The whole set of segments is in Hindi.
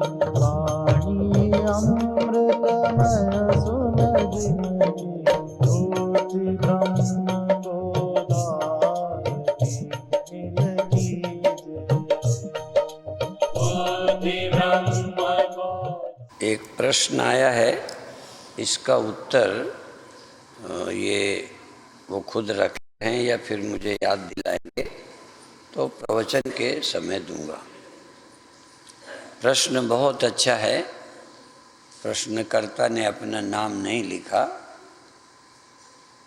वाणी अमृतमय सुलगिनगी ज्योति ब्रह्म गोदावरी मिलगी जय। एक प्रश्न आया है, इसका उत्तर ये वो खुद रखे हैं या फिर मुझे याद दिलाएंगे तो प्रवचन के समय दूंगा। प्रश्न बहुत अच्छा है। प्रश्नकर्ता ने अपना नाम नहीं लिखा,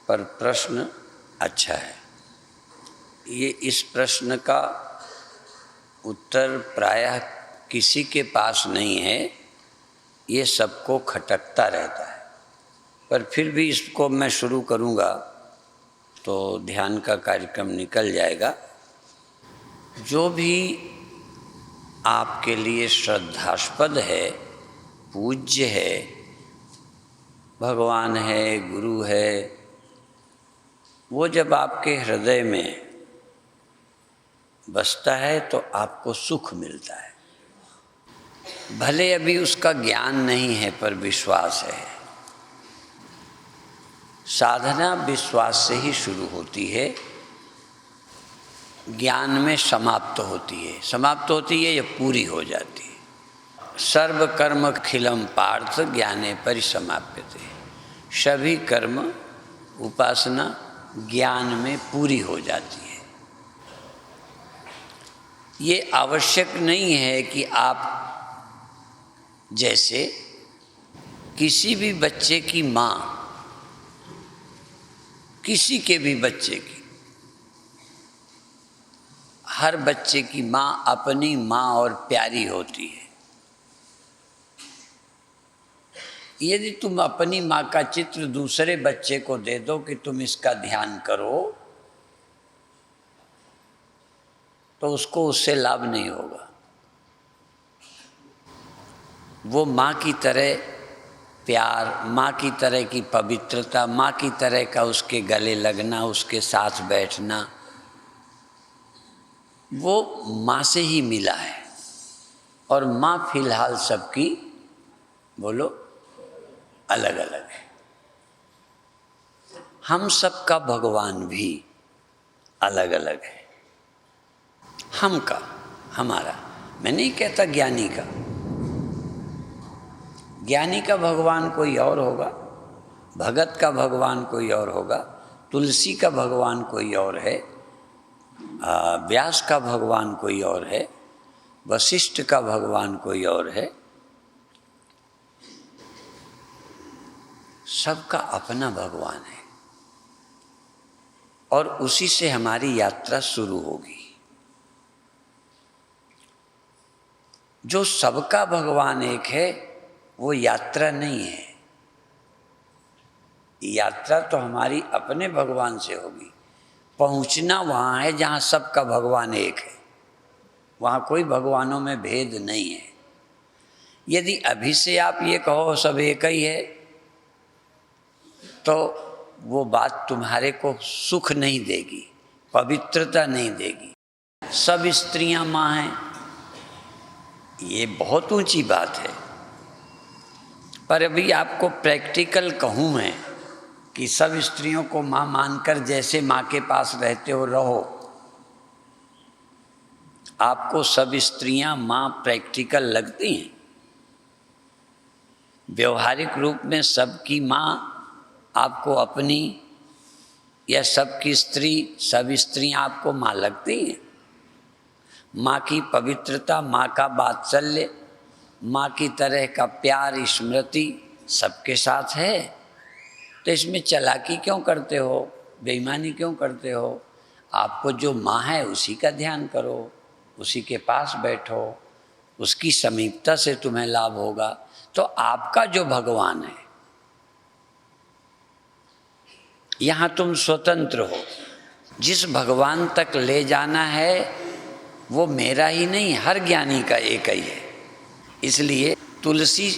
पर प्रश्न अच्छा है। ये इस प्रश्न का उत्तर प्रायः किसी के पास नहीं है, ये सबको खटकता रहता है। पर फिर भी इसको मैं शुरू करूँगा तो ध्यान का कार्यक्रम निकल जाएगा। जो भी आपके लिए श्रद्धास्पद है, पूज्य है, भगवान है, गुरु है, वो जब आपके हृदय में बसता है तो आपको सुख मिलता है। भले अभी उसका ज्ञान नहीं है पर विश्वास है। साधना विश्वास से ही शुरू होती है, ज्ञान में समाप्त होती है। समाप्त होती है या पूरी हो जाती है। सर्व कर्म खिलम पार्थ ज्ञाने परिसमाप्यते। सभी कर्म उपासना ज्ञान में पूरी हो जाती है। ये आवश्यक नहीं है कि आप जैसे किसी भी बच्चे की माँ, किसी के भी बच्चे की, हर बच्चे की माँ अपनी माँ और प्यारी होती है। यदि तुम अपनी माँ का चित्र दूसरे बच्चे को दे दो कि तुम इसका ध्यान करो, तो उसको उससे लाभ नहीं होगा। वो माँ की तरह प्यार, माँ की तरह की पवित्रता, माँ की तरह का उसके गले लगना, उसके साथ बैठना, वो माँ से ही मिला है। और माँ फिलहाल सबकी, बोलो, अलग अलग है। हम सबका भगवान भी अलग अलग है। हम का, हमारा, मैं नहीं कहता ज्ञानी का। ज्ञानी का भगवान कोई और होगा, भगत का भगवान कोई और होगा, तुलसी का भगवान कोई और है, व्यास का भगवान कोई और है, वशिष्ठ का भगवान कोई और है। सबका अपना भगवान है और उसी से हमारी यात्रा शुरू होगी। जो सबका भगवान एक है वो यात्रा नहीं है। यात्रा तो हमारी अपने भगवान से होगी। पहुंचना वहाँ है जहाँ सबका भगवान एक है। वहाँ कोई भगवानों में भेद नहीं है। यदि अभी से आप ये कहो सब एक ही है, तो वो बात तुम्हारे को सुख नहीं देगी, पवित्रता नहीं देगी। सब स्त्रियां माँ हैं, ये बहुत ऊंची बात है। पर अभी आपको प्रैक्टिकल कहूँ मैं कि सब स्त्रियों को माँ मानकर जैसे माँ के पास रहते हो रहो। आपको सब स्त्रियां माँ प्रैक्टिकल लगती हैं? व्यवहारिक रूप में सबकी माँ आपको अपनी, या सबकी स्त्री, सब स्त्रियां आपको माँ लगती हैं? माँ की पवित्रता, माँ का वात्सल्य, माँ की तरह का प्यार, स्मृति सबके साथ है। तो इसमें चालाकी क्यों करते हो, बेईमानी क्यों करते हो? आपको जो माँ है उसी का ध्यान करो, उसी के पास बैठो, उसकी समीपता से तुम्हें लाभ होगा। तो आपका जो भगवान है, यहाँ तुम स्वतंत्र हो। जिस भगवान तक ले जाना है वो मेरा ही नहीं, हर ज्ञानी का एक ही है। इसलिए तुलसी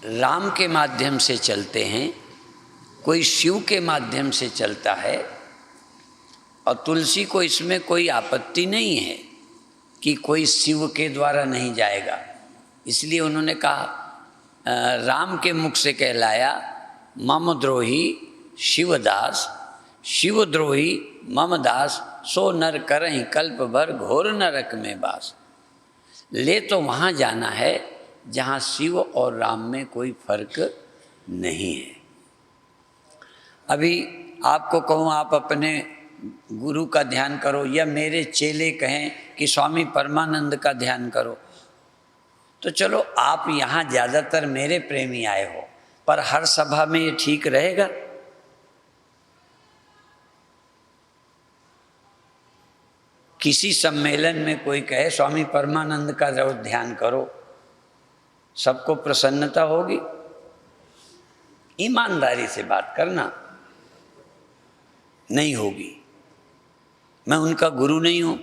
राम के माध्यम से चलते हैं, कोई शिव के माध्यम से चलता है, और तुलसी को इसमें कोई आपत्ति नहीं है कि कोई शिव के द्वारा नहीं जाएगा। इसलिए उन्होंने कहा, राम के मुख से कहलाया, मम द्रोही शिवदास, शिवद्रोही मम दास, सो नर करहि कल्प भर घोर नरक में बास। ले तो वहाँ जाना है जहाँ शिव और राम में कोई फर्क नहीं है। अभी आपको कहूँ आप अपने गुरु का ध्यान करो, या मेरे चेले कहें कि स्वामी परमानंद का ध्यान करो, तो चलो आप यहाँ ज़्यादातर मेरे प्रेमी आए हो, पर हर सभा में ये ठीक रहेगा? किसी सम्मेलन में कोई कहे स्वामी परमानंद का रोज ध्यान करो, सबको प्रसन्नता होगी? ईमानदारी से बात करना, नहीं होगी। मैं उनका गुरु नहीं हूँ,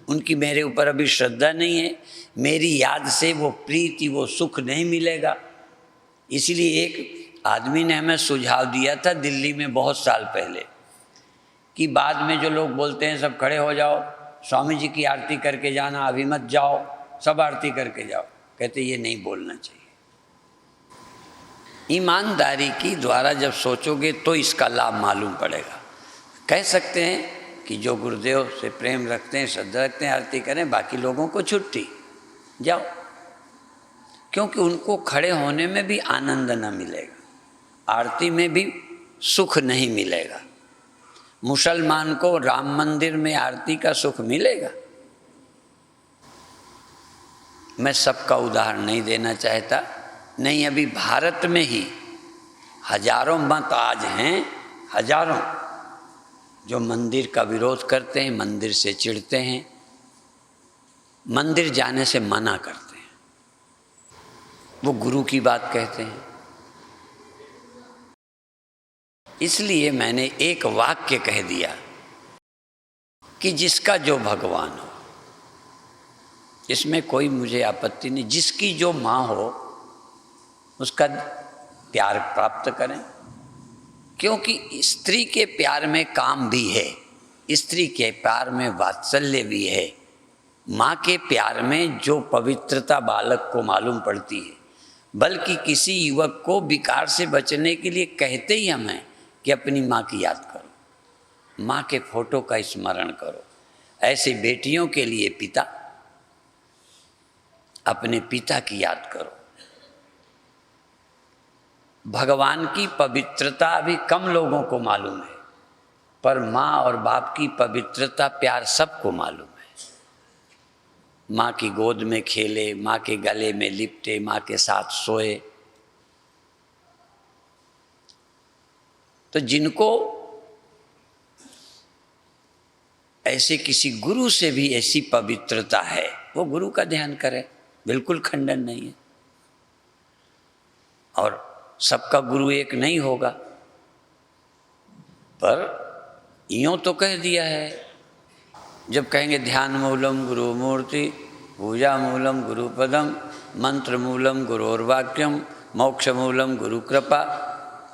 उनकी मेरे ऊपर अभी श्रद्धा नहीं है, मेरी याद से वो प्रीति वो सुख नहीं मिलेगा। इसलिए एक आदमी ने हमें सुझाव दिया था दिल्ली में बहुत साल पहले, कि बाद में जो लोग बोलते हैं सब खड़े हो जाओ, स्वामी जी की आरती करके जाना, अभी मत जाओ, सब आरती करके जाओ। कहते ये नहीं बोलना चाहिए। ईमानदारी की द्वारा जब सोचोगे तो इसका लाभ मालूम पड़ेगा। कह सकते हैं कि जो गुरुदेव से प्रेम रखते हैं, श्रद्धा रखते हैं, आरती करें, बाकी लोगों को छुट्टी, जाओ, क्योंकि उनको खड़े होने में भी आनंद न मिलेगा, आरती में भी सुख नहीं मिलेगा। मुसलमान को राम मंदिर में आरती का सुख मिलेगा? मैं सबका उदाहरण नहीं देना चाहता, नहीं, अभी भारत में ही हजारों मत आज हैं, हजारों, जो मंदिर का विरोध करते हैं, मंदिर से चिढ़ते हैं, मंदिर जाने से मना करते हैं, वो गुरु की बात कहते हैं। इसलिए मैंने एक वाक्य कह दिया कि जिसका जो भगवान हो, इसमें कोई मुझे आपत्ति नहीं, जिसकी जो माँ हो उसका प्यार प्राप्त करें, क्योंकि स्त्री के प्यार में काम भी है, स्त्री के प्यार में वात्सल्य भी है। माँ के प्यार में जो पवित्रता बालक को मालूम पड़ती है, बल्कि किसी युवक को विकार से बचने के लिए कहते ही हम हैं कि अपनी माँ की याद करो, माँ के फोटो का स्मरण करो। ऐसे बेटियों के लिए पिता, अपने पिता की याद करो। भगवान की पवित्रता अभी कम लोगों को मालूम है, पर माँ और बाप की पवित्रता प्यार सबको मालूम है। माँ की गोद में खेले, माँ के गले में लिपटे, माँ के साथ सोए। तो जिनको ऐसे किसी गुरु से भी ऐसी पवित्रता है, वो गुरु का ध्यान करें, बिल्कुल खंडन नहीं है। और सबका गुरु एक नहीं होगा, पर यूँ तो कह दिया है, जब कहेंगे ध्यान मूलम गुरु मूर्ति, पूजा मूलम गुरु पदम, मंत्र मूलम गुरोर्वाक्यम, मोक्ष मूलम गुरु कृपा,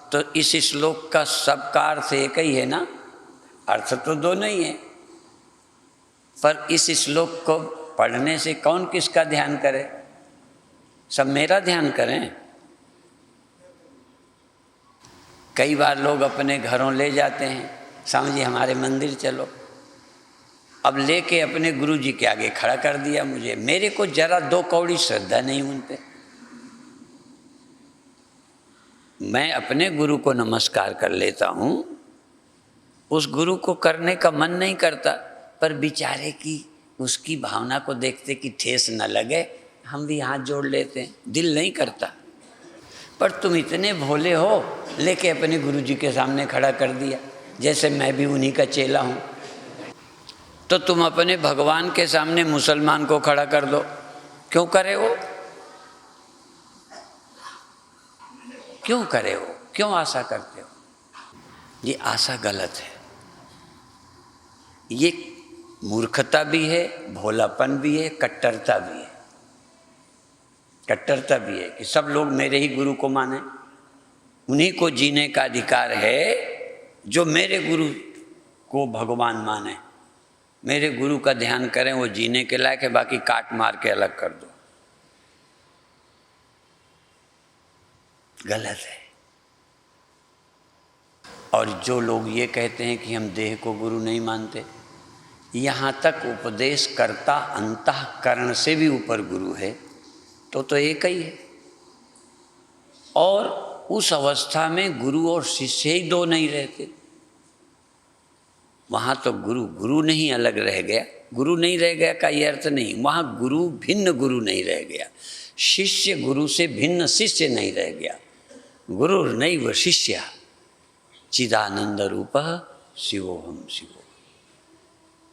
तो इस श्लोक का सबका अर्थ एक ही है ना, अर्थ तो दो नहीं है। पर इस श्लोक को पढ़ने से कौन किसका ध्यान करे? सब मेरा ध्यान करें। कई बार लोग अपने घरों ले जाते हैं, स्वामी जी हमारे मंदिर चलो, अब लेके अपने गुरु जी के आगे खड़ा कर दिया मुझे, मेरे को जरा दो कौड़ी श्रद्धा नहीं उन पे। मैं अपने गुरु को नमस्कार कर लेता हूँ, उस गुरु को करने का मन नहीं करता, पर बेचारे की उसकी भावना को देखते कि ठेस न लगे, हम भी हाथ जोड़ लेते हैं, दिल नहीं करता। पर तुम इतने भोले हो, लेके अपने गुरु जी के सामने खड़ा कर दिया, जैसे मैं भी उन्हीं का चेला हूँ। तो तुम अपने भगवान के सामने मुसलमान को खड़ा कर दो, क्यों करे हो? क्यों करे हो? क्यों आशा करते हो? ये आशा गलत है, ये मूर्खता भी है, भोलापन भी है, कट्टरता भी है। कट्टरता भी है कि सब लोग मेरे ही गुरु को माने, उन्हीं को जीने का अधिकार है जो मेरे गुरु को भगवान माने, मेरे गुरु का ध्यान करें, वो जीने के लायक है, बाकी काट मार के अलग कर दो। गलत है। और जो लोग ये कहते हैं कि हम देह को गुरु नहीं मानते, यहाँ तक उपदेश करता अंतःकरण से भी ऊपर गुरु है तो एक ही है। और उस अवस्था में गुरु और शिष्य ही दो नहीं रहते। वहाँ तो गुरु गुरु नहीं अलग रह गया। गुरु नहीं रह गया का ये अर्थ नहीं, वहाँ गुरु भिन्न गुरु नहीं रह गया, शिष्य गुरु से भिन्न शिष्य नहीं रह गया। गुरु नैव शिष्य चिदानंद रूप शिवोहम शिवो।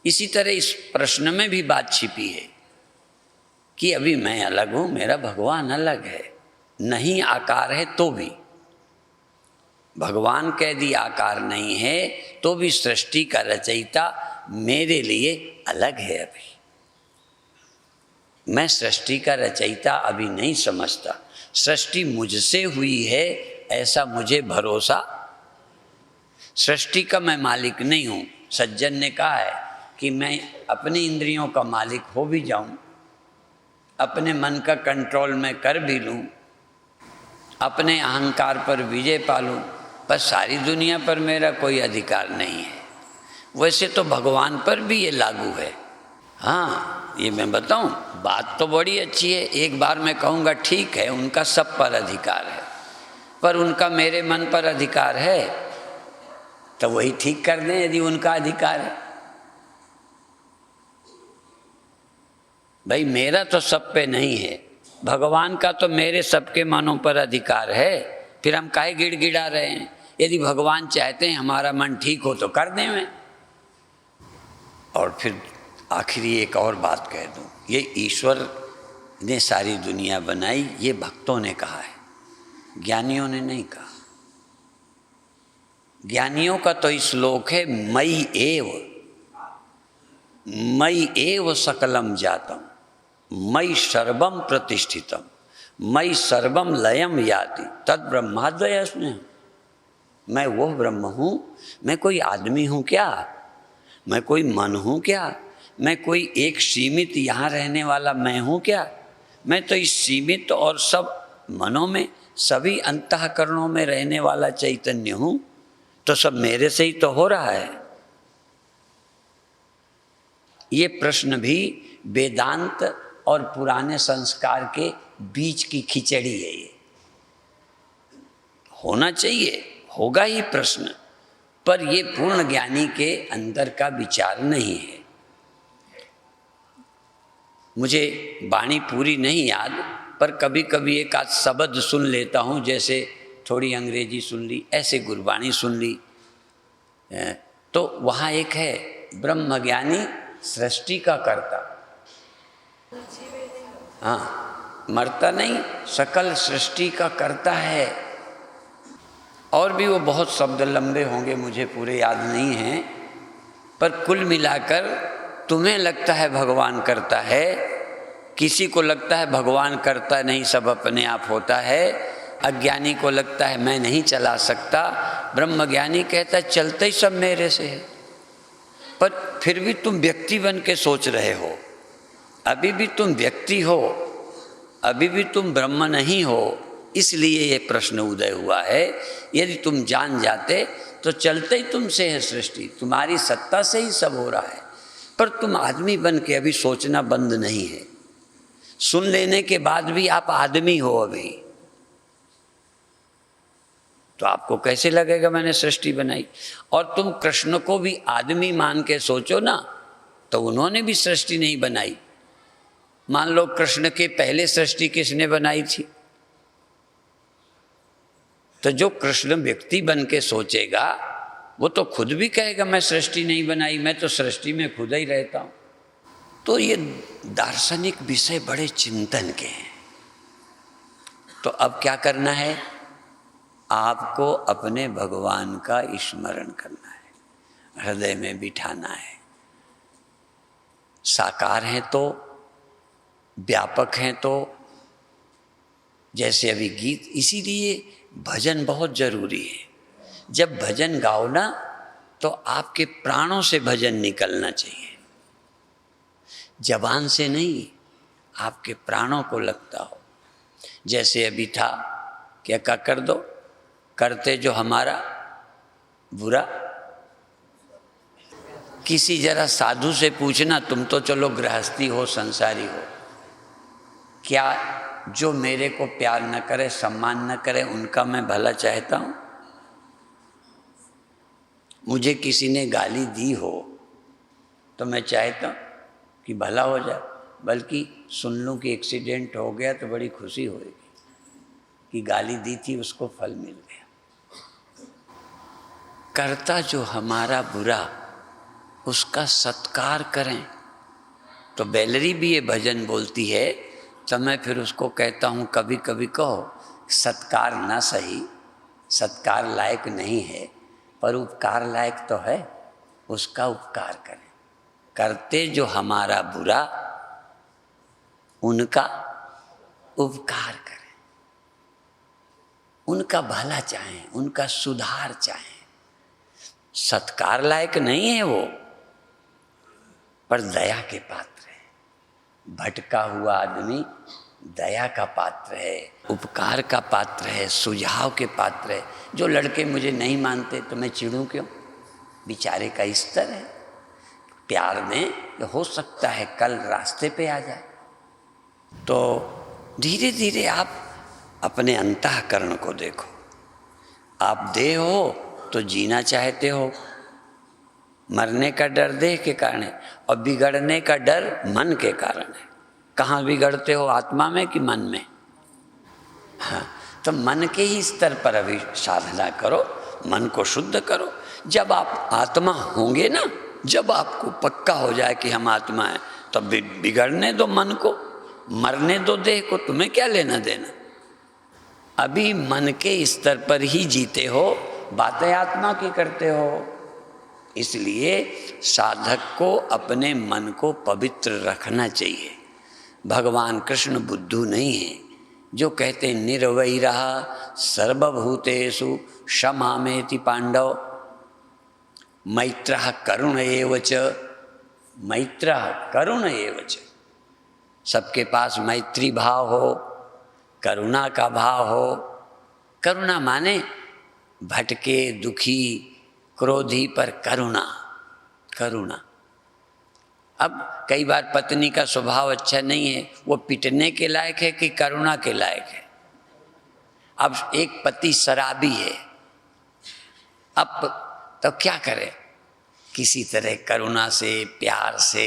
इसी तरह इस प्रश्न में भी बात छिपी है कि अभी मैं अलग हूँ, मेरा भगवान अलग है। नहीं आकार है तो भी, भगवान कह दिया आकार नहीं है तो भी सृष्टि का रचयिता मेरे लिए अलग है। अभी मैं सृष्टि का रचयिता अभी नहीं समझता। सृष्टि मुझसे हुई है ऐसा मुझे भरोसा। सृष्टि का मैं मालिक नहीं हूँ। सज्जन ने कहा है कि मैं अपनी इंद्रियों का मालिक हो भी जाऊँ, अपने मन का कंट्रोल मैं कर भी लूँ, अपने अहंकार पर विजय पालूँ, पर सारी दुनिया पर मेरा कोई अधिकार नहीं है। वैसे तो भगवान पर भी ये लागू है। हाँ, ये मैं बताऊँ, बात तो बड़ी अच्छी है। एक बार मैं कहूँगा ठीक है, उनका सब पर अधिकार है, पर उनका मेरे मन पर अधिकार है, तो वही ठीक कर दें यदि उनका अधिकार है। भाई मेरा तो सब पे नहीं है, भगवान का तो मेरे सबके मनों पर अधिकार है। फिर हम काहे गिड़गिड़ा रहे हैं? यदि भगवान चाहते हैं हमारा मन ठीक हो तो कर दें मैं। और फिर आखिरी एक और बात कह दूं, ये ईश्वर ने सारी दुनिया बनाई, ये भक्तों ने कहा है, ज्ञानियों ने नहीं कहा। ज्ञानियों का तो श्लोक है, मयि एव सकलम जातम, मयि सर्वम प्रतिष्ठितम, मयि सर्वम लयम याति तद ब्रह्माद्वयस्म्यहम्। मैं वो ब्रह्म हूँ। मैं कोई आदमी हूँ क्या? मैं कोई मन हूँ क्या? मैं कोई एक सीमित यहाँ रहने वाला मैं हूँ क्या? मैं तो इस सीमित और सब मनों में, सभी अंतःकरणों में रहने वाला चैतन्य हूँ। तो सब मेरे से ही तो हो रहा है। ये प्रश्न भी वेदांत और पुराने संस्कार के बीच की खिचड़ी है। ये होना चाहिए, होगा ही प्रश्न, पर ये पूर्ण ज्ञानी के अंदर का विचार नहीं है। मुझे वाणी पूरी नहीं याद, पर कभी कभी एक आध शब्द सुन लेता हूँ, जैसे थोड़ी अंग्रेजी सुन ली, ऐसे गुरबाणी सुन ली। तो वहाँ एक है, ब्रह्मज्ञानी सृष्टि का कर्ता। हाँ, मरता नहीं, सकल सृष्टि का कर्ता है। और भी वो बहुत शब्द लंबे होंगे, मुझे पूरे याद नहीं हैं, पर कुल मिलाकर तुम्हें लगता है भगवान करता है, किसी को लगता है भगवान करता नहीं, सब अपने आप होता है। अज्ञानी को लगता है मैं नहीं चला सकता, ब्रह्मज्ञानी कहता है चलते ही सब मेरे से है। पर फिर भी तुम व्यक्ति बन के सोच रहे हो, अभी भी तुम व्यक्ति हो, अभी भी तुम ब्रह्म नहीं हो। इसलिए ये प्रश्न उदय हुआ है। यदि तुम जान जाते तो चलते ही तुमसे है सृष्टि, तुम्हारी सत्ता से ही सब हो रहा है, पर तुम आदमी बन के अभी सोचना बंद नहीं है। सुन लेने के बाद भी आप आदमी हो अभी, तो आपको कैसे लगेगा मैंने सृष्टि बनाई? और तुम कृष्ण को भी आदमी मान के सोचो ना, तो उन्होंने भी सृष्टि नहीं बनाई। मान लो कृष्ण के पहले सृष्टि किसने बनाई थी? तो जो कृष्ण व्यक्ति बन के सोचेगा वो तो खुद भी कहेगा मैं सृष्टि नहीं बनाई, मैं तो सृष्टि में खुद ही रहता हूँ। तो ये दार्शनिक विषय बड़े चिंतन के हैं। तो अब क्या करना है? आपको अपने भगवान का स्मरण करना है, हृदय में बिठाना है। साकार हैं तो, व्यापक हैं तो, जैसे अभी गीत, इसीलिए भजन बहुत जरूरी है। जब भजन गाओ ना तो आपके प्राणों से भजन निकलना चाहिए, जबान से नहीं, आपके प्राणों को लगता हो। जैसे अभी था क्या कर दो, करते जो हमारा बुरा। किसी जरा साधु से पूछना, तुम तो चलो गृहस्थी हो, संसारी हो, क्या जो मेरे को प्यार न करे, सम्मान न करे, उनका मैं भला चाहता हूँ? मुझे किसी ने गाली दी हो तो मैं चाहता हूँ कि भला हो जाए, बल्कि सुन लूँ कि एक्सीडेंट हो गया तो बड़ी खुशी होगी कि गाली दी थी उसको फल मिल गया। करता जो हमारा बुरा, उसका सत्कार करें। तो बेलरी भी ये भजन बोलती है, तो मैं फिर उसको कहता हूँ कभी कभी कहो, सत्कार ना सही, सत्कार लायक नहीं है, पर उपकार लायक तो है, उसका उपकार करें। करते जो हमारा बुरा, उनका उपकार करें, उनका भला चाहें, उनका सुधार चाहें। सत्कार लायक नहीं है वो, पर दया के पात्र है। भटका हुआ आदमी दया का पात्र है, उपकार का पात्र है, सुझाव के पात्र है। जो लड़के मुझे नहीं मानते तो मैं चिढ़ूं क्यों? बेचारे का स्तर है, प्यार दें, हो सकता है कल रास्ते पे आ जाए। तो धीरे धीरे आप अपने अंतःकरण को देखो। आप देह हो तो जीना चाहते हो, मरने का डर देह के कारण है, और बिगड़ने का डर मन के कारण है। कहाँ बिगड़ते हो, आत्मा में कि मन में? हाँ, तो मन के ही स्तर पर अभी साधना करो, मन को शुद्ध करो। जब आप आत्मा होंगे ना, जब आपको पक्का हो जाए कि हम आत्मा हैं, तब बिगड़ने दो मन को, मरने दो देह को, तुम्हें क्या लेना देना। अभी मन के स्तर पर ही जीते हो, बातें आत्मा की करते हो। इसलिए साधक को अपने मन को पवित्र रखना चाहिए। भगवान कृष्ण बुद्धू नहीं है जो कहते निर्वैरः सर्वभूतेषु क्षमामेति पांडव, मैत्रः करुण एव च, मैत्रः करुण एव च। सबके पास मैत्री भाव हो, करुणा का भाव हो। करुणा माने भटके दुखी क्रोधी पर करुणा, करुणा। अब कई बार पत्नी का स्वभाव अच्छा नहीं है, वो पिटने के लायक है कि करुणा के लायक है? अब एक पति शराबी है, अब तो क्या करे? किसी तरह करुणा से, प्यार से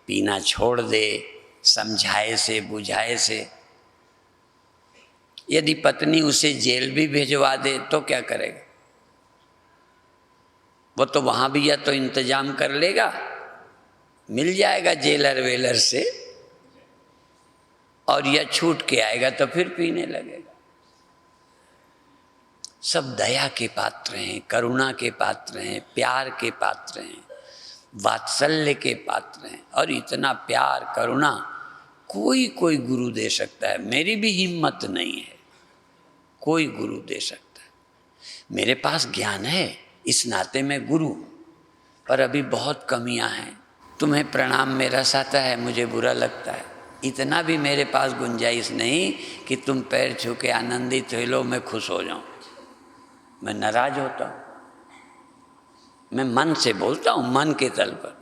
पीना छोड़ दे, समझाए से, बुझाए से। यदि पत्नी उसे जेल भी भिजवा दे तो क्या करेगा? वो तो वहाँ भी या तो इंतजाम कर लेगा, मिल जाएगा जेलर वेलर से, और या छूट के आएगा तो फिर पीने लगेगा। सब दया के पात्र हैं, करुणा के पात्र हैं, प्यार के पात्र हैं, वात्सल्य के पात्र हैं। और इतना प्यार करुणा कोई कोई गुरु दे सकता है। मेरी भी हिम्मत नहीं है, कोई गुरु दे सकता है। मेरे पास ज्ञान है, इस नाते में गुरु, पर अभी बहुत कमियां हैं। तुम्हें प्रणाम में रस आता है, मुझे बुरा लगता है। इतना भी मेरे पास गुंजाइश नहीं कि तुम पैर छू के आनंदित हो लो, मैं खुश हो जाऊं। मैं नाराज होता हूं। मैं मन से बोलता हूं, मन के तल पर,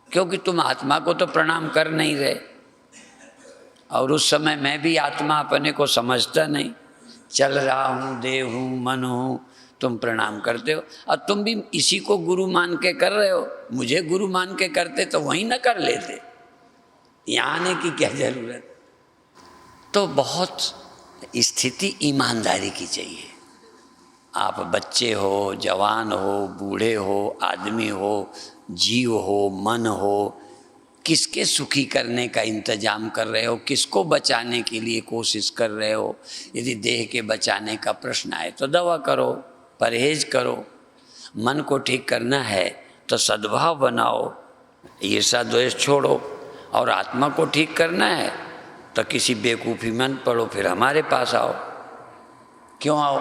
क्योंकि तुम आत्मा को तो प्रणाम कर नहीं रहे। और उस समय मैं भी आत्मा अपने को समझता नहीं, चल रहा हूँ, देह हूँ, मन हूँ, तुम प्रणाम करते हो। और तुम भी इसी को गुरु मान के कर रहे हो। मुझे गुरु मान के करते तो वहीं न कर लेते, यहाँ आने की क्या जरूरत। तो बहुत स्थिति ईमानदारी की चाहिए। आप बच्चे हो, जवान हो, बूढ़े हो, आदमी हो, जीव हो, मन हो, किसके सुखी करने का इंतजाम कर रहे हो, किसको बचाने के लिए कोशिश कर रहे हो। यदि देह के बचाने का प्रश्न आए तो दवा करो, परहेज करो। मन को ठीक करना है तो सद्भाव बनाओ, ईर्षा द्वेष छोड़ो। और आत्मा को ठीक करना है तो किसी बेवकूफ़ी मन पड़ो, फिर हमारे पास आओ। क्यों आओ?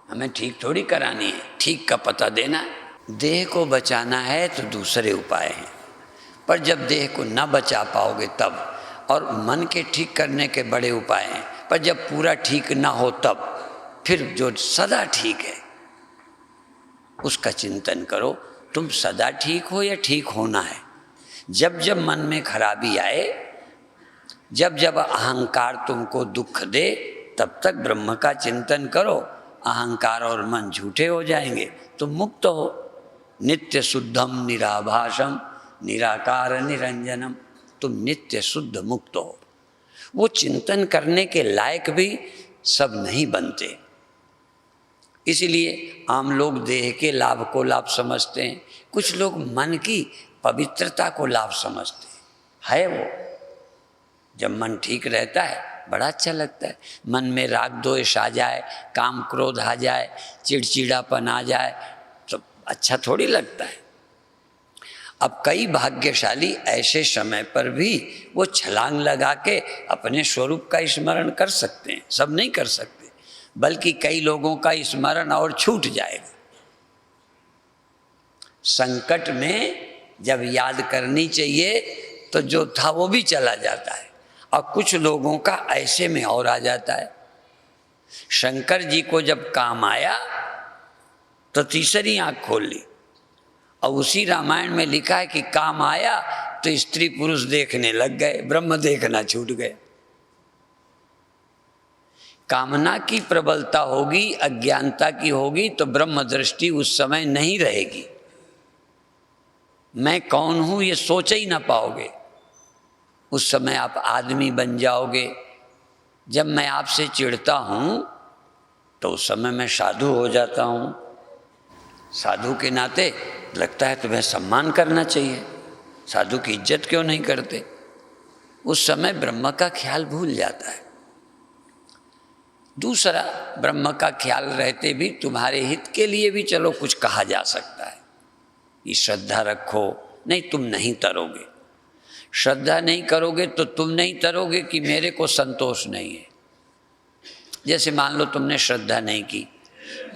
हमें ठीक थोड़ी करानी है, ठीक का पता देना है। देह को बचाना है तो दूसरे उपाय हैं, पर जब देह को न बचा पाओगे तब, और मन के ठीक करने के बड़े उपाय हैं, पर जब पूरा ठीक ना हो तब फिर जो सदा ठीक है उसका चिंतन करो। तुम सदा ठीक हो या ठीक होना है। जब जब मन में खराबी आए, जब जब अहंकार तुमको दुख दे, तब तक ब्रह्म का चिंतन करो। अहंकार और मन झूठे हो जाएंगे, तुम मुक्त हो। नित्य शुद्धम निराभासम निराकार निरंजनम, तुम नित्य शुद्ध मुक्त हो। वो चिंतन करने के लायक भी सब नहीं बनते, इसलिए आम लोग देह के लाभ को लाभ समझते हैं, कुछ लोग मन की पवित्रता को लाभ समझते हैं। है वो, जब मन ठीक रहता है बड़ा अच्छा लगता है। मन में राग द्वेष आ जाए, काम क्रोध आ जाए, चिड़चिड़ापन आ जाए तो अच्छा थोड़ी लगता है। अब कई भाग्यशाली ऐसे समय पर भी वो छलांग लगा के अपने स्वरूप का स्मरण कर सकते हैं, सब नहीं कर सकते, बल्कि कई लोगों का स्मरण और छूट जाएगा। संकट में जब याद करनी चाहिए तो जो था वो भी चला जाता है, और कुछ लोगों का ऐसे में और आ जाता है। शंकर जी को जब काम आया तो तीसरी आंख खोल ली, और उसी रामायण में लिखा है कि काम आया तो स्त्री पुरुष देखने लग गए, ब्रह्म देखना छूट गए। कामना की प्रबलता होगी, अज्ञानता की होगी तो ब्रह्म दृष्टि उस समय नहीं रहेगी। मैं कौन हूं ये सोच ही ना पाओगे। उस समय आप आदमी बन जाओगे। जब मैं आपसे चिढ़ता हूं तो उस समय मैं साधु हो जाता हूं। साधु के नाते लगता है तुम्हें सम्मान करना चाहिए, साधु की इज्जत क्यों नहीं करते। उस समय ब्रह्म का ख्याल भूल जाता है। दूसरा, ब्रह्म का ख्याल रहते भी तुम्हारे हित के लिए भी चलो कुछ कहा जा सकता है कि श्रद्धा रखो, नहीं तुम नहीं तरोगे। श्रद्धा नहीं करोगे तो तुम नहीं तरोगे कि मेरे को संतोष नहीं है। जैसे मान लो तुमने श्रद्धा नहीं की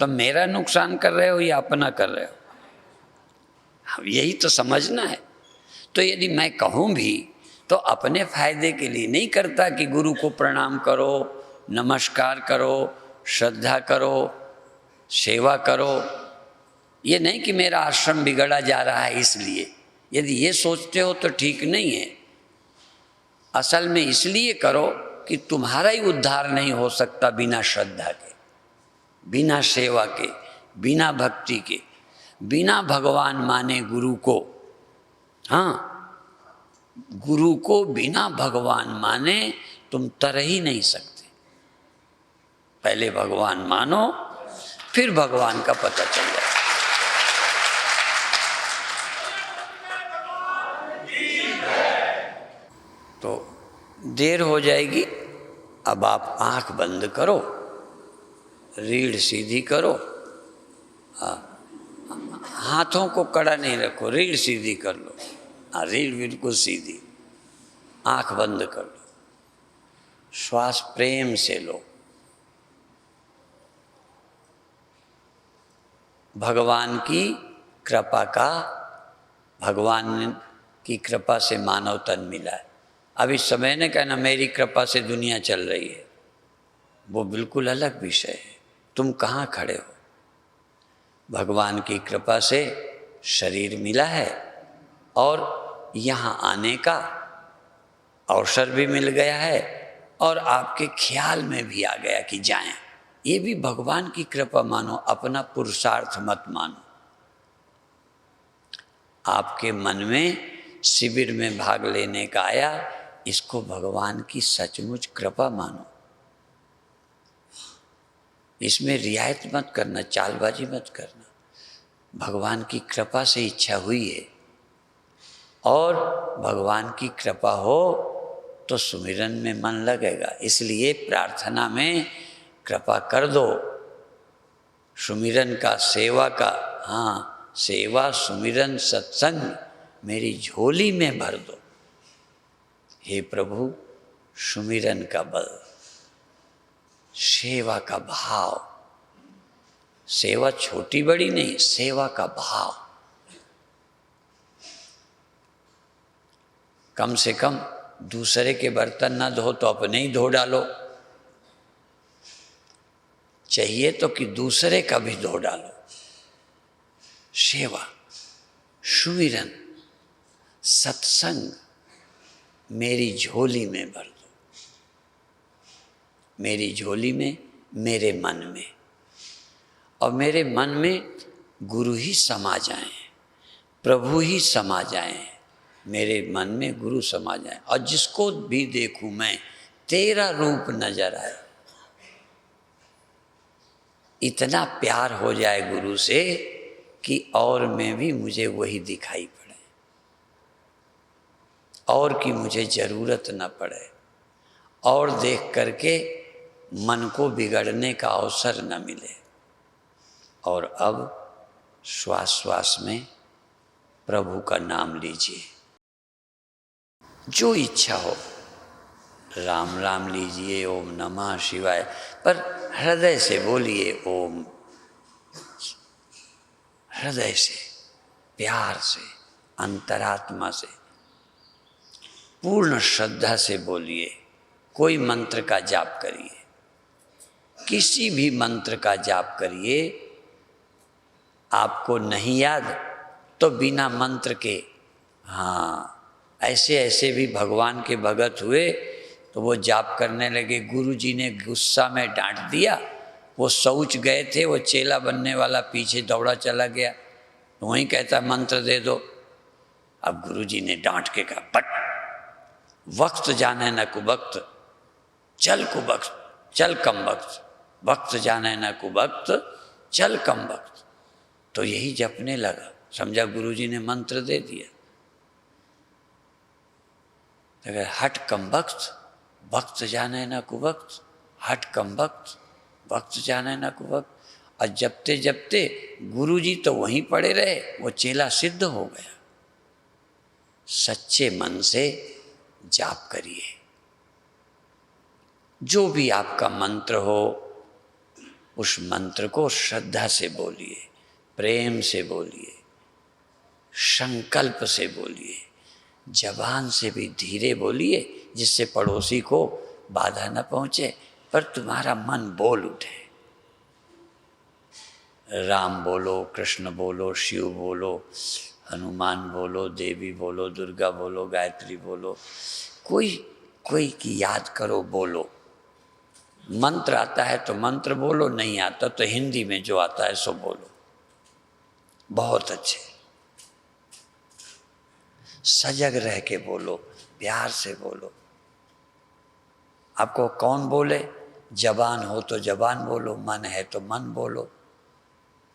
तो मेरा नुकसान कर रहे हो या अपना कर रहे हो, यही तो समझना है। तो यदि मैं कहूँ भी तो अपने फायदे के लिए नहीं करता कि गुरु को प्रणाम करो, नमस्कार करो, श्रद्धा करो, सेवा करो। ये नहीं कि मेरा आश्रम बिगड़ा जा रहा है इसलिए। यदि ये सोचते हो तो ठीक नहीं है। असल में इसलिए करो कि तुम्हारा ही उद्धार नहीं हो सकता बिना श्रद्धा के, बिना सेवा के, बिना भक्ति के, बिना भगवान माने गुरु को। हाँ, गुरु को बिना भगवान माने तुम तर ही नहीं सकते। पहले भगवान मानो, फिर भगवान का पता चल जाए। तो देर हो जाएगी, अब आप आंख बंद करो, रीढ़ सीधी करो, हाथों को कड़ा नहीं रखो, रीढ़ सीधी कर लो। हाँ, रीढ़ बिल्कुल सीधी, आंख बंद कर लो, श्वास प्रेम से लो। भगवान की कृपा का, भगवान की कृपा से मानव तन मिला है। अब इस समय ने कहना मेरी कृपा से दुनिया चल रही है, वो बिल्कुल अलग विषय है। तुम कहाँ खड़े हो? भगवान की कृपा से शरीर मिला है और यहाँ आने का अवसर भी मिल गया है, और आपके ख्याल में भी आ गया कि जाएं। ये भी भगवान की कृपा मानो, अपना पुरुषार्थ मत मानो। आपके मन में शिविर में भाग लेने का आया, इसको भगवान की सचमुच कृपा मानो। इसमें रियायत मत करना, चालबाजी मत करना। भगवान की कृपा से इच्छा हुई है, और भगवान की कृपा हो तो सुमिरन में मन लगेगा। इसलिए प्रार्थना में कृपा कर दो, सुमिरन का, सेवा का। हाँ, सेवा सुमिरन सत्संग मेरी झोली में भर दो। हे प्रभु, सुमिरन का बल, सेवा का भाव, सेवा छोटी बड़ी नहीं, सेवा का भाव। कम से कम दूसरे के बर्तन ना धो तो अपने ही धो डालो। चाहिए तो कि दूसरे का भी धो डालो। सेवा, सुमिरन, सत्संग मेरी झोली में भर दो, मेरी झोली में, मेरे मन में, और मेरे मन में गुरु ही समा जाएं, प्रभु ही समा जाएं, मेरे मन में गुरु समा जाएं, और जिसको भी देखूं मैं तेरा रूप नजर आए। इतना प्यार हो जाए गुरु से कि और में भी मुझे वही दिखाई पड़े, और की मुझे ज़रूरत न पड़े, और देख करके मन को बिगड़ने का अवसर न मिले। और अब श्वास श्वास में प्रभु का नाम लीजिए, जो इच्छा हो, राम राम लीजिए, ओम नमः शिवाय, पर हृदय से बोलिए ओम, हृदय से, प्यार से, अंतरात्मा से, पूर्ण श्रद्धा से बोलिए। कोई मंत्र का जाप करिए, किसी भी मंत्र का जाप करिए। आपको नहीं याद तो बिना मंत्र के, हाँ, ऐसे ऐसे भी भगवान के भगत हुए तो वो जाप करने लगे। गुरुजी ने गुस्सा में डांट दिया, वो शौच गए थे, वो चेला बनने वाला पीछे दौड़ा चला गया, तो वहीं कहता मंत्र दे दो। अब गुरुजी ने डांट के कहा, पट, वक्त जाने न कुवक्त, चल कुवक्त, चल कम वक्त, वक्त जाने न कुवक्त, चल कम वक्त। तो यही जपने लगा, समझा गुरुजी ने मंत्र दे दिया। अगर हट कम वक्त, वक्त जाने न कुवक्त, हट कम वक्त, वक्त जाने न कुवक्त। और जपते जपते गुरुजी तो वहीं पड़े रहे, वो चेला सिद्ध हो गया। सच्चे मन से जाप करिए। जो भी आपका मंत्र हो, उस मंत्र को श्रद्धा से बोलिए, प्रेम से बोलिए, संकल्प से बोलिए, जबान से भी धीरे बोलिए, जिससे पड़ोसी को बाधा न पहुंचे, पर तुम्हारा मन बोल उठे। राम बोलो, कृष्ण बोलो, शिव बोलो, हनुमान बोलो, देवी बोलो, दुर्गा बोलो, गायत्री बोलो, कोई की याद करो, बोलो। मंत्र आता है तो मंत्र बोलो, नहीं आता तो हिंदी में जो आता है सो बोलो। बहुत अच्छे, सजग रह के बोलो, प्यार से बोलो। आपको कौन बोले? जबान हो तो जबान बोलो, मन है तो मन बोलो।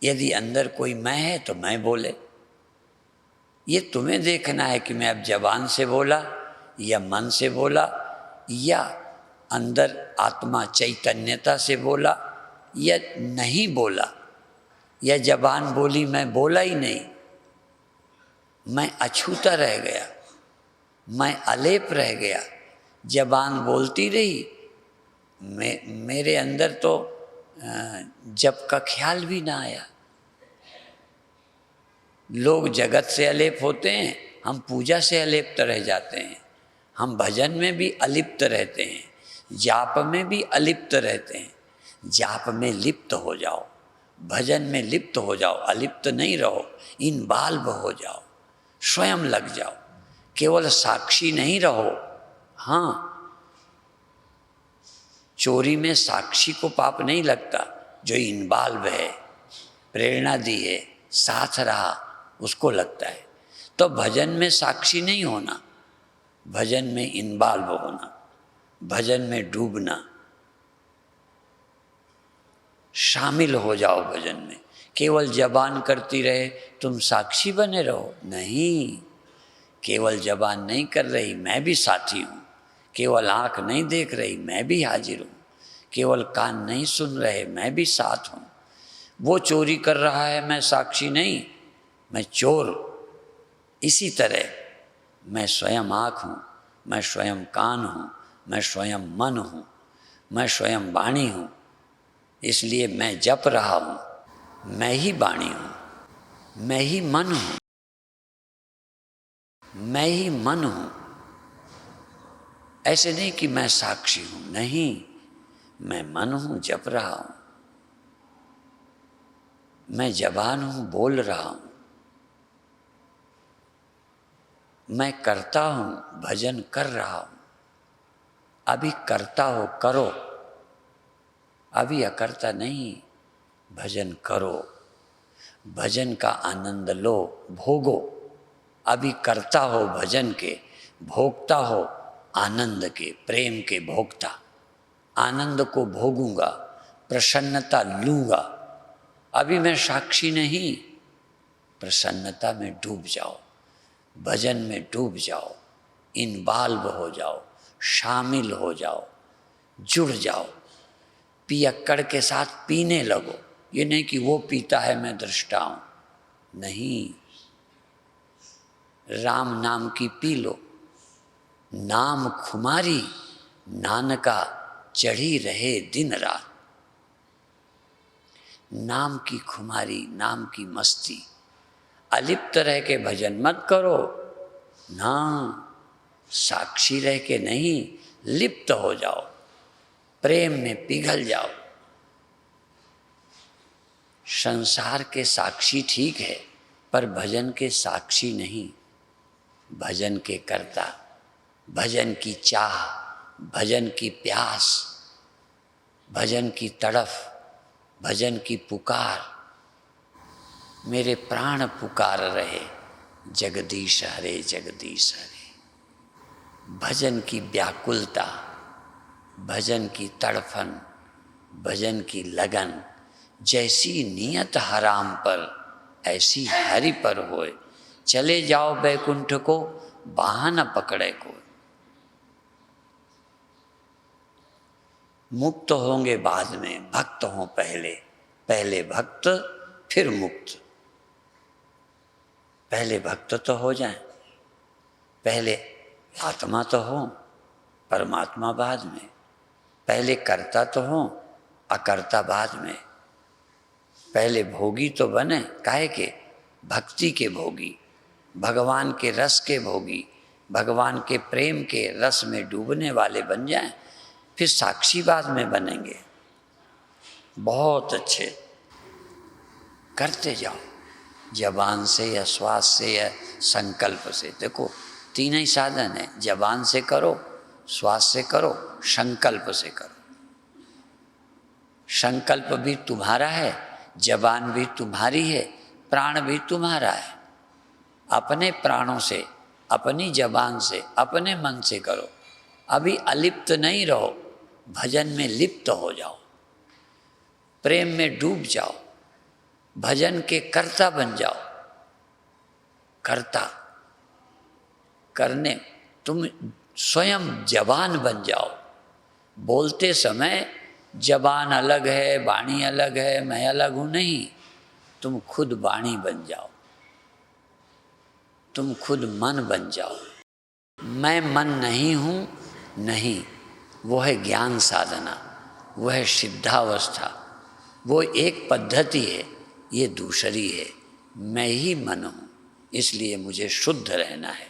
यदि अंदर कोई मैं है तो मैं बोले। ये तुम्हें देखना है कि मैं अब जबान से बोला या मन से बोला या अंदर आत्मा चैतन्यता से बोला या नहीं बोला, या जबान बोली मैं बोला ही नहीं, मैं अछूता रह गया, मैं अलेप रह गया। जबान बोलती रही, मेरे अंदर तो जब का ख्याल भी ना आया। लोग जगत से अलेप होते हैं, हम पूजा से अलिप्त रह जाते हैं। हम भजन में भी अलिप्त रहते हैं, जाप में भी अलिप्त रहते हैं। जाप में लिप्त हो जाओ, भजन में लिप्त हो जाओ, अलिप्त नहीं रहो, इनवाल्व हो जाओ, स्वयं लग जाओ, केवल साक्षी नहीं रहो। हाँ, चोरी में साक्षी को पाप नहीं लगता, जो इनवाल्व है, प्रेरणा दी है, साथ रहा, उसको लगता है। तो भजन में साक्षी नहीं होना, भजन में इनवाल्व होना, भजन में डूबना, शामिल हो जाओ भजन में। केवल जबान करती रहे तुम साक्षी बने रहो, नहीं। केवल जबान नहीं कर रही, मैं भी साथी हूँ। केवल आँख नहीं देख रही, मैं भी हाजिर हूँ। केवल कान नहीं सुन रहे, मैं भी साथ हूँ। वो चोरी कर रहा है, मैं साक्षी नहीं, मैं चोर। इसी तरह मैं स्वयं आँख हूँ, मैं स्वयं कान हूँ, मैं स्वयं मन हूँ, मैं स्वयं वाणी हूँ। इसलिए मैं जप रहा हूँ, मैं ही वाणी हूँ, मैं ही मन हूँ, मैं ही मन हूँ। ऐसे नहीं कि मैं साक्षी हूँ, नहीं, मैं मन हूँ, जप रहा हूँ। मैं जवान हूं, बोल रहा हूं, मैं करता हूं, भजन कर रहा हूं। अभी करता हो करो, अभी अकर्ता नहीं, भजन करो, भजन का आनंद लो, भोगो। अभी करता हो भजन के, भोगता हो आनंद के, प्रेम के भोगता, आनंद को भोगूंगा, प्रसन्नता लूंगा। अभी मैं साक्षी नहीं, प्रसन्नता में डूब जाओ, भजन में डूब जाओ, इन्वॉल्व हो जाओ, शामिल हो जाओ, जुड़ जाओ, पियक्कड़ के साथ पीने लगो। ये नहीं कि वो पीता है मैं दृष्टा हूं, नहीं। राम नाम की पी लो, नाम खुमारी, नानका चढ़ी रहे दिन रात। नाम की खुमारी, नाम की मस्ती, अलिप्त रह के भजन मत करो ना, साक्षी रह के नहीं, लिप्त हो जाओ, प्रेम में पिघल जाओ। संसार के साक्षी ठीक है, पर भजन के साक्षी नहीं, भजन के कर्ता, भजन की चाह, भजन की प्यास, भजन की तड़फ, भजन की पुकार। मेरे प्राण पुकार रहे, जगदीश हरे जगदीश हरे। भजन की व्याकुलता, भजन की तड़फन, भजन की लगन, जैसी नियत हराम पर ऐसी हरि पर होए। चले जाओ बैकुंठ को, बाह न पकड़े को। मुक्त होंगे बाद में, भक्त हों पहले, पहले भक्त फिर मुक्त। पहले भक्त तो हो जाएं, पहले आत्मा तो हो, परमात्मा बाद में। पहले कर्ता तो हो, अकर्ता बाद में। पहले भोगी तो बने, काहे के? भक्ति के भोगी, भगवान के रस के भोगी, भगवान के प्रेम के रस में डूबने वाले बन जाएं, फिर साक्षी बाद में बनेंगे। बहुत अच्छे करते जाओ, जबान से या श्वास से या संकल्प से। देखो तीन ही साधन है, जबान से करो, श्वास से करो, संकल्प से करो। संकल्प भी तुम्हारा है, जबान भी तुम्हारी है, प्राण भी तुम्हारा है। अपने प्राणों से, अपनी जबान से, अपने मन से करो। अभी अलिप्त नहीं रहो, भजन में लिप्त हो जाओ, प्रेम में डूब जाओ, भजन के कर्ता बन जाओ। कर्ता करने, तुम स्वयं जबान बन जाओ। बोलते समय जबान अलग है, वाणी अलग है, मैं अलग हूं, नहीं। तुम खुद वाणी बन जाओ, तुम खुद मन बन जाओ। मैं मन नहीं हूं, नहीं, वो है ज्ञान साधना, वो है सिद्धावस्था, वो एक पद्धति है, ये दूसरी है। मैं ही मन हूं, इसलिए मुझे शुद्ध रहना है।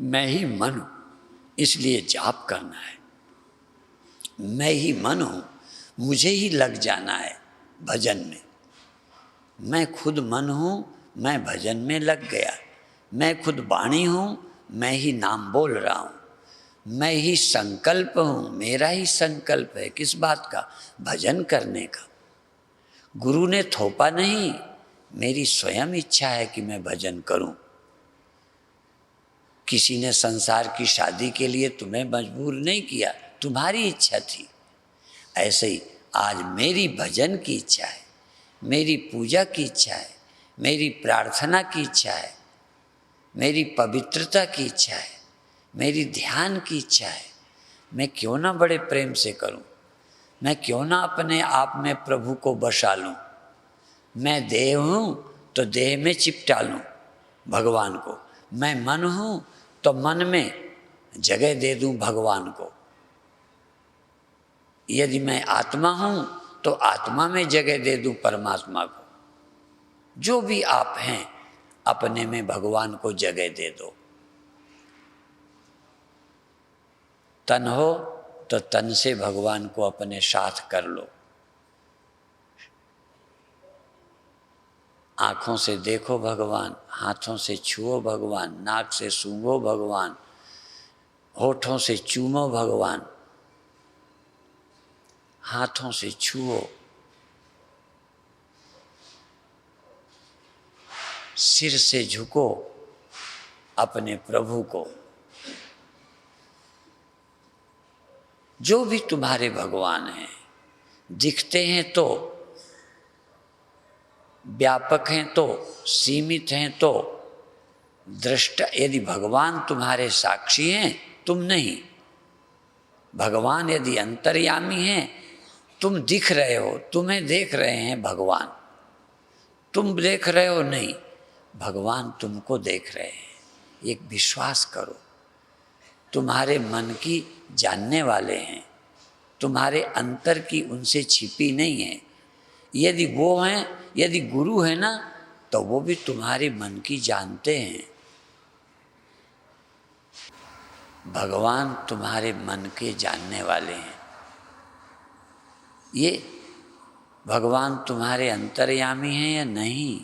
मैं ही मन हूं, इसलिए जाप करना है। मैं ही मन हूं, मुझे ही लग जाना है भजन में। मैं खुद मन हूं, मैं भजन में लग गया। मैं खुद वाणी हूं, मैं ही नाम बोल रहा हूं। मैं ही संकल्प हूं, मेरा ही संकल्प है। किस बात का? भजन करने का। गुरु ने थोपा नहीं, मेरी स्वयं इच्छा है कि मैं भजन करूं। किसी ने संसार की शादी के लिए तुम्हें मजबूर नहीं किया, तुम्हारी इच्छा थी। ऐसे ही आज मेरी भजन की इच्छा है, मेरी पूजा की इच्छा है, मेरी प्रार्थना की इच्छा है, मेरी पवित्रता की इच्छा है, मेरी ध्यान की इच्छा है। मैं क्यों ना बड़े प्रेम से करूं, मैं क्यों ना अपने आप में प्रभु को बसा लूं। मैं देह हूं तो देह में चिपटा लूं भगवान को। मैं मन हूं तो मन में जगह दे दूं भगवान को। यदि मैं आत्मा हूं तो आत्मा में जगह दे दूं परमात्मा को। जो भी आप हैं, अपने में भगवान को जगह दे दो। तन हो तो तन से भगवान को अपने साथ कर लो। आँखों से देखो भगवान, हाथों से छुओ भगवान, नाक से सूंघो भगवान, होठों से चूमो भगवान, हाथों से छुओ, सिर से झुको अपने प्रभु को। जो भी तुम्हारे भगवान हैं, दिखते हैं तो, व्यापक हैं तो, सीमित हैं तो, दृष्टा, यदि भगवान तुम्हारे साक्षी हैं, तुम नहीं। भगवान यदि अंतर्यामी हैं, तुम दिख रहे हो, तुम्हें देख रहे हैं भगवान, तुम देख रहे हो नहीं, भगवान तुमको देख रहे हैं। एक विश्वास करो, तुम्हारे मन की जानने वाले हैं, तुम्हारे अंतर की उनसे छिपी नहीं है। यदि वो हैं, यदि गुरु है ना, तो वो भी तुम्हारे मन की जानते हैं। भगवान तुम्हारे मन के जानने वाले हैं। ये भगवान तुम्हारे अंतर्यामी हैं या नहीं,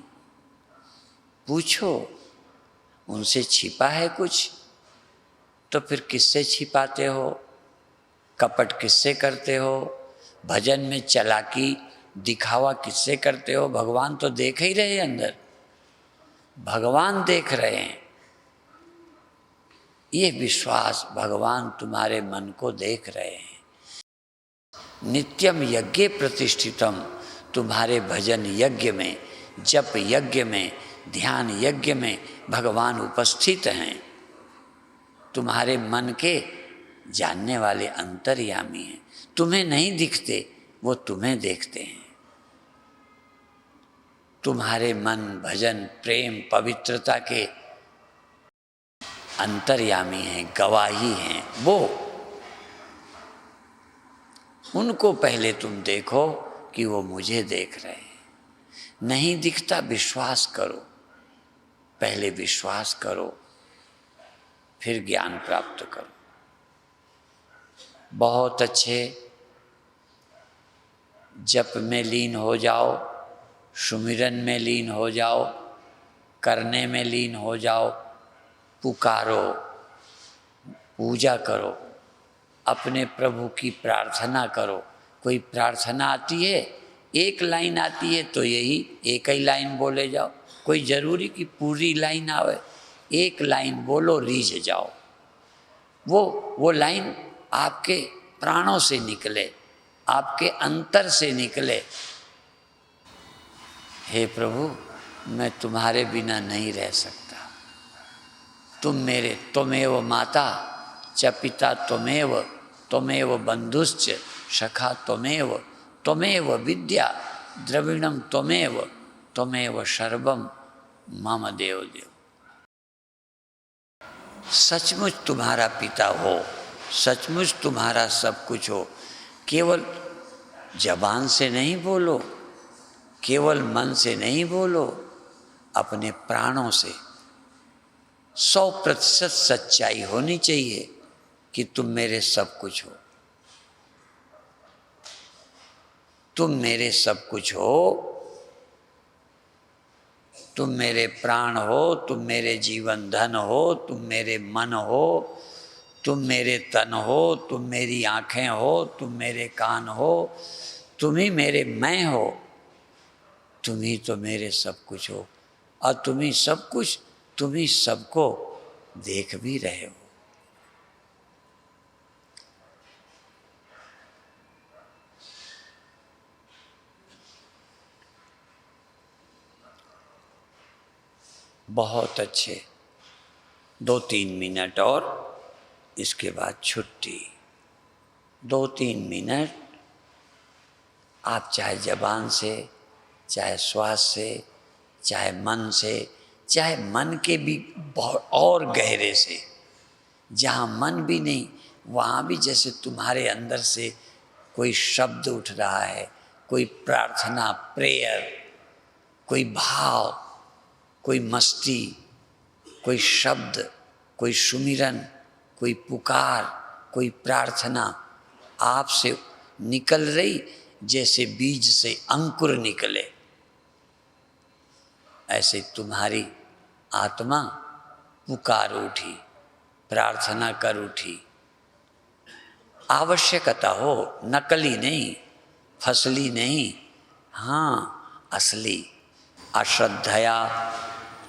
पूछो। उनसे छिपा है कुछ तो फिर किससे छिपाते हो? कपट किससे करते हो? भजन में चालाकी दिखावा किससे करते हो? भगवान तो देख ही रहे अंदर, भगवान देख रहे हैं। ये विश्वास, भगवान तुम्हारे मन को देख रहे हैं। नित्यम यज्ञ प्रतिष्ठितम, तुम्हारे भजन यज्ञ में, जप यज्ञ में, ध्यान यज्ञ में भगवान उपस्थित हैं। तुम्हारे मन के जानने वाले अंतर्यामी हैं। तुम्हें नहीं दिखते, वो तुम्हें देखते हैं। तुम्हारे मन, भजन, प्रेम, पवित्रता के अंतर्यामी हैं, गवाही हैं वो। उनको पहले तुम देखो कि वो मुझे देख रहे हैं। नहीं दिखता, विश्वास करो, पहले विश्वास करो, फिर ज्ञान प्राप्त करो। बहुत अच्छे जप में लीन हो जाओ, सुमिरन में लीन हो जाओ, करने में लीन हो जाओ, पुकारो, पूजा करो, अपने प्रभु की प्रार्थना करो। कोई प्रार्थना आती है, एक लाइन आती है तो यही एक ही लाइन बोले जाओ। कोई जरूरी कि पूरी लाइन आवे, एक लाइन बोलो, रीझ जाओ। वो लाइन आपके प्राणों से निकले, आपके अंतर से निकले। हे प्रभु, मैं तुम्हारे बिना नहीं रह सकता। तुम मेरे, त्वमेव माता च पिता त्वमेव, त्वमेव बंधुश्च सखा त्वमेव, त्वमेव विद्या द्रविणम त्वमेव, त्वमेव सर्वम मम देव देव। सचमुच तुम्हारा पिता हो, सचमुच तुम्हारा सब कुछ हो। केवल जबान से नहीं बोलो, केवल मन से नहीं बोलो, अपने प्राणों से 100% सच्चाई होनी चाहिए कि तुम मेरे सब कुछ हो, तुम मेरे सब कुछ हो, तुम मेरे प्राण हो, तुम मेरे जीवन धन हो, तुम मेरे मन हो, तुम मेरे तन हो, तुम मेरी आँखें हो, तुम मेरे कान हो, तुम ही मेरे मैं हो, तुम ही तो मेरे सब कुछ हो। और तुम ही सब कुछ, तुम ही सबको देख भी रहे हो। बहुत अच्छे, 2-3 मिनट और इसके बाद छुट्टी। 2-3 मिनट आप चाहे जबान से, चाहे श्वास से, चाहे मन से, चाहे मन के भी बहुत और गहरे से, जहाँ मन भी नहीं वहाँ भी जैसे तुम्हारे अंदर से कोई शब्द उठ रहा है, कोई प्रार्थना, प्रेयर, कोई भाव, कोई मस्ती, कोई शब्द, कोई सुमिरन, कोई पुकार, कोई प्रार्थना आपसे निकल रही, जैसे बीज से अंकुर निकले। ऐसे तुम्हारी आत्मा पुकार उठी, प्रार्थना कर उठी। आवश्यकता हो, नकली नहीं, फसली नहीं, हाँ असली। अश्रद्धया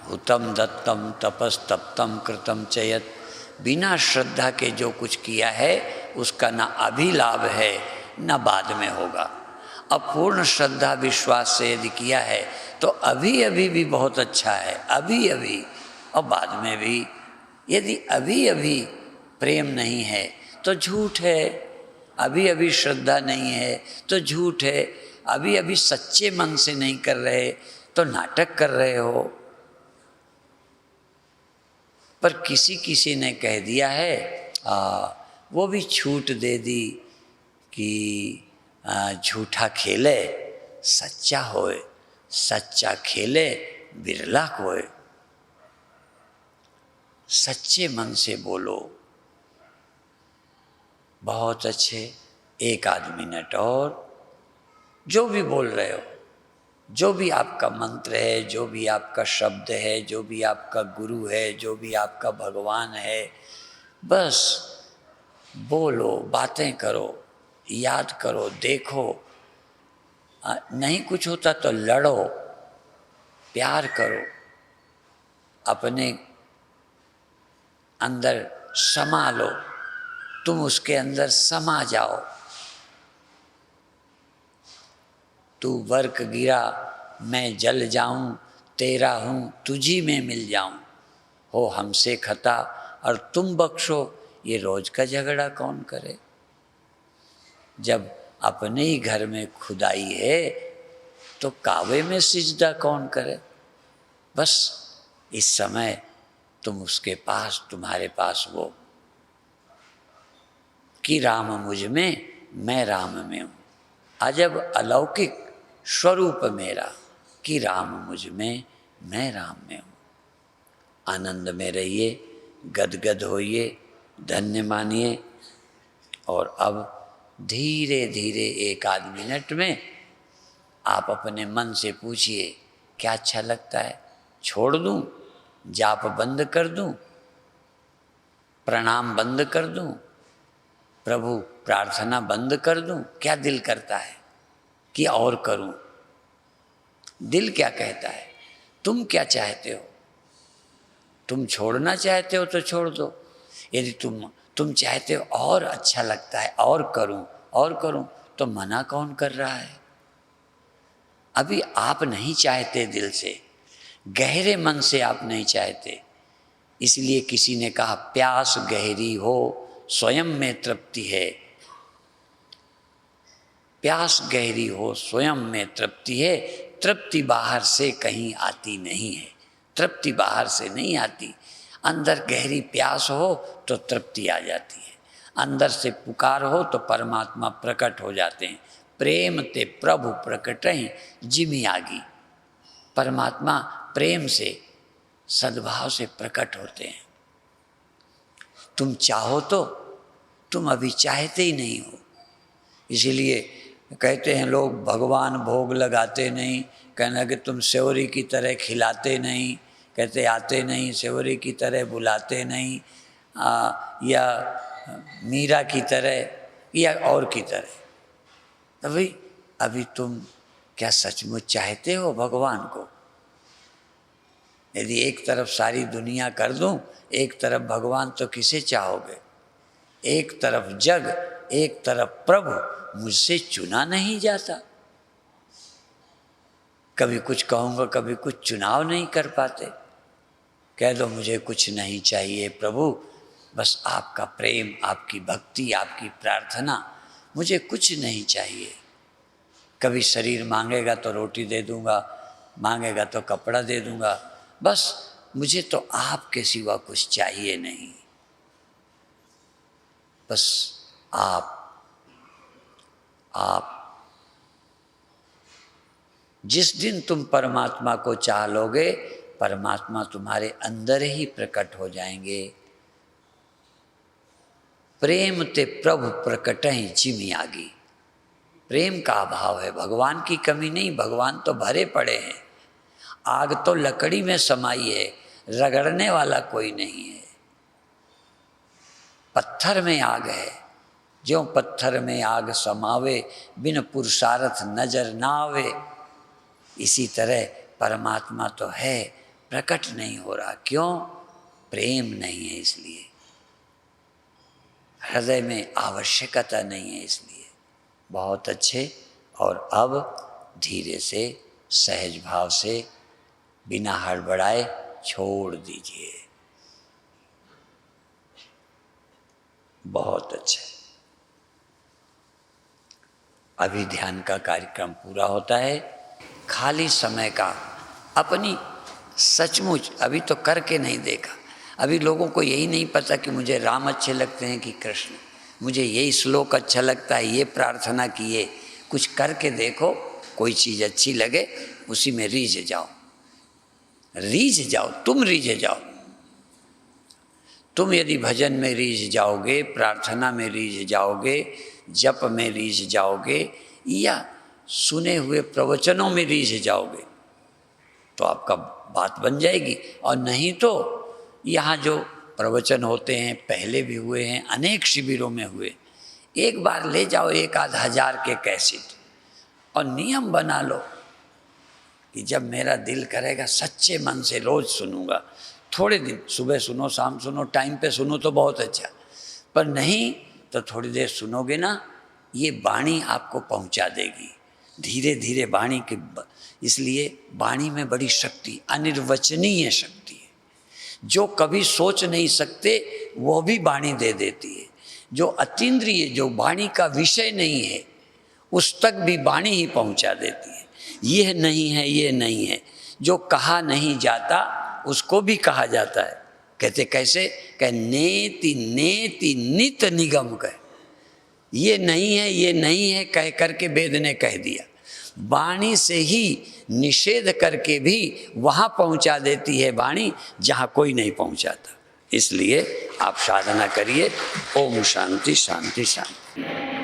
हुतम दत्तम तपस्तप्तम कृतम चयत। बिना श्रद्धा के जो कुछ किया है उसका ना अभी लाभ है ना बाद में होगा। अब पूर्ण श्रद्धा विश्वास से यदि किया है तो अभी अभी भी बहुत अच्छा है, अभी अभी, और बाद में भी। यदि अभी अभी प्रेम नहीं है तो झूठ है, अभी अभी श्रद्धा नहीं है तो झूठ है, अभी अभी सच्चे मन से नहीं कर रहे तो नाटक कर रहे हो। पर किसी किसी ने कह दिया है, वो भी छूट दे दी कि झूठा खेले सच्चा होए, सच्चा खेले बिरला कोय। सच्चे मन से बोलो। बहुत अच्छे, एक आध मिनट और। जो भी बोल रहे हो, जो भी आपका मंत्र है, जो भी आपका शब्द है, जो भी आपका गुरु है, जो भी आपका भगवान है, बस बोलो, बातें करो, याद करो, देखो। नहीं कुछ होता तो लड़ो, प्यार करो, अपने अंदर समा लो, तुम उसके अंदर समा जाओ। तू वर्क गिरा मैं जल जाऊं, तेरा हूं तुझी में मिल जाऊं। हो हमसे खता और तुम बख्शो, ये रोज का झगड़ा कौन करे। जब अपने ही घर में खुदाई है तो कावे में सिजदा कौन करे। बस इस समय तुम उसके पास, तुम्हारे पास वो कि राम मुझ में मैं राम में हूँ। अजब अलौकिक स्वरूप मेरा कि राम मुझ में मैं राम में हूँ। आनंद में रहिए, गदगद होइए, धन्य मानिए। और अब धीरे धीरे एक आध मिनट में आप अपने मन से पूछिए क्या अच्छा लगता है। छोड़ दूं, जाप बंद कर दूं, प्रणाम बंद कर दूं, प्रभु प्रार्थना बंद कर दूं, क्या दिल करता है कि और करूं। दिल क्या कहता है, तुम क्या चाहते हो। तुम छोड़ना चाहते हो तो छोड़ दो। यदि तुम चाहते हो और अच्छा लगता है और करूं, तो मना कौन कर रहा है। अभी आप नहीं चाहते, दिल से गहरे मन से आप नहीं चाहते। इसलिए किसी ने कहा प्यास गहरी हो स्वयं में तृप्ति है। प्यास गहरी हो स्वयं में तृप्ति है। तृप्ति बाहर से कहीं आती नहीं है, तृप्ति बाहर से नहीं आती। अंदर गहरी प्यास हो तो तृप्ति आ जाती है, अंदर से पुकार हो तो परमात्मा प्रकट हो जाते हैं। प्रेम ते प्रभु प्रकटहि जिमि आगी। परमात्मा प्रेम से, सद्भाव से प्रकट होते हैं। तुम चाहो तो, तुम अभी चाहते ही नहीं हो। इसीलिए कहते हैं लोग भगवान भोग लगाते नहीं, कहना कि तुम सेवरी की तरह खिलाते नहीं, कहते आते नहीं, सेवरी की तरह बुलाते नहीं, या मीरा की तरह या और की तरह। अभी तुम क्या सचमुच चाहते हो भगवान को। यदि एक तरफ सारी दुनिया कर दूं, एक तरफ भगवान, तो किसे चाहोगे। एक तरफ जग, एक तरफ प्रभु, मुझसे चुना नहीं जाता। कभी कुछ कहूँगा, कभी कुछ चुनाव नहीं कर पाते। कह दो मुझे कुछ नहीं चाहिए प्रभु, बस आपका प्रेम, आपकी भक्ति, आपकी प्रार्थना, मुझे कुछ नहीं चाहिए। कभी शरीर मांगेगा तो रोटी दे दूंगा, मांगेगा तो कपड़ा दे दूंगा, बस मुझे तो आपके सिवा कुछ चाहिए नहीं। बस आप जिस दिन तुम परमात्मा को चाह लोगे, परमात्मा तुम्हारे अंदर ही प्रकट हो जाएंगे। प्रेम ते प्रभु प्रकटहि जिमि आगी। प्रेम का अभाव है, भगवान की कमी नहीं, भगवान तो भरे पड़े हैं। आग तो लकड़ी में समाई है, रगड़ने वाला कोई नहीं है। पत्थर में आग है, ज्यों पत्थर में आग समावे, बिन पुरुषार्थ नजर ना आवे। इसी तरह परमात्मा तो है, प्रकट नहीं हो रहा। क्यों? प्रेम नहीं है, इसलिए हृदय में आवश्यकता नहीं है, इसलिए। बहुत अच्छे। और अब धीरे से सहज भाव से बिना हड़बड़ाए छोड़ दीजिए। बहुत अच्छे। अभी ध्यान का कार्यक्रम पूरा होता है। खाली समय का अपनी सचमुच अभी तो करके नहीं देखा। अभी लोगों को यही नहीं पता कि मुझे राम अच्छे लगते हैं कि कृष्ण, मुझे यही श्लोक अच्छा लगता है, ये प्रार्थना की, ये कुछ करके देखो। कोई चीज़ अच्छी लगे उसी में रीझ जाओ, रीझ जाओ, तुम रीझ जाओ। तुम यदि भजन में रीझ जाओगे, प्रार्थना में रीझ जाओगे, जप में रीझ जाओगे, या सुने हुए प्रवचनों में रीझ जाओगे, तो आपका बात बन जाएगी। और नहीं तो यहाँ जो प्रवचन होते हैं, पहले भी हुए हैं, अनेक शिविरों में हुए, एक बार ले जाओ 1-1000 के कैसेट और नियम बना लो कि जब मेरा दिल करेगा सच्चे मन से रोज सुनूंगा। थोड़े दिन सुबह सुनो, शाम सुनो, टाइम पे सुनो तो बहुत अच्छा, पर नहीं तो थोड़ी देर सुनोगे ना, ये वाणी आपको पहुंचा देगी धीरे धीरे वाणी के। इसलिए वाणी में बड़ी शक्ति, अनिर्वचनीय शक्ति है। जो कभी सोच नहीं सकते वो भी वाणी दे देती है। जो अतीन्द्रिय, जो वाणी का विषय नहीं है, उस तक भी वाणी ही पहुंचा देती है। ये नहीं है, ये नहीं है, जो कहा नहीं जाता उसको भी कहा जाता है। कहते कैसे? कह नेति नेति नित निगम कह। ये नहीं है, ये नहीं है कह करके वेद ने कह दिया। वाणी से ही निषेध करके भी वहाँ पहुँचा देती है वाणी जहाँ कोई नहीं पहुँचाता। इसलिए आप साधना करिए। ओम शांति शांति शांति।